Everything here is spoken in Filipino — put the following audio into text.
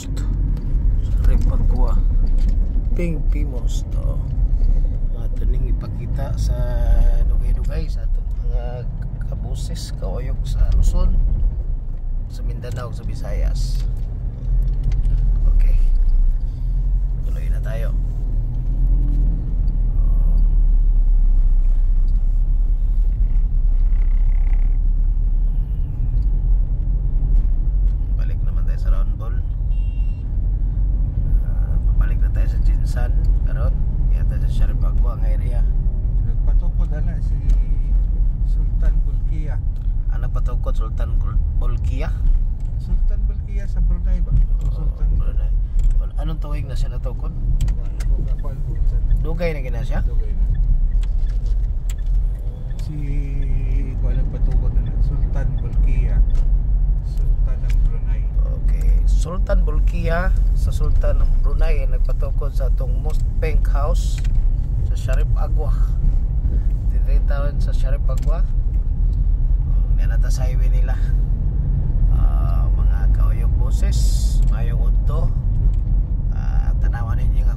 Most Sharif Agua Ping Most. Ito ning ipakita sa dugay-dugay sa atong mga kabusis kaoyog sa Luzon, sa Mindanao, sa Visayas. Okay, tuloy na tayo. Balik naman tayo sa Round Ball. Pabalik na tayo sa Jinsan karon. Yata sa Sharif Agua ang area. Nagpatukod na si Sultan Bolkiah. Ano patukod? Sultan Bolkiah? Sultan Bolkiah sa Brunei ba? Sultan Brunei. Anong tuwing na siya natukod? Dugay na gina siya? Dugay na. Si kuan nagpatukod na Sultan Bolkiah. Sultan ng Brunei. Okay. Sultan Bolkiah sa Sultan ng Brunei nagpatukod sa atong Most Pink House sa Sharif Agua. Tinitawin sa Sharif Agua. Nata sa highway nila. Mga kaoyog boses, mayong udto. Tanawan ninyo nga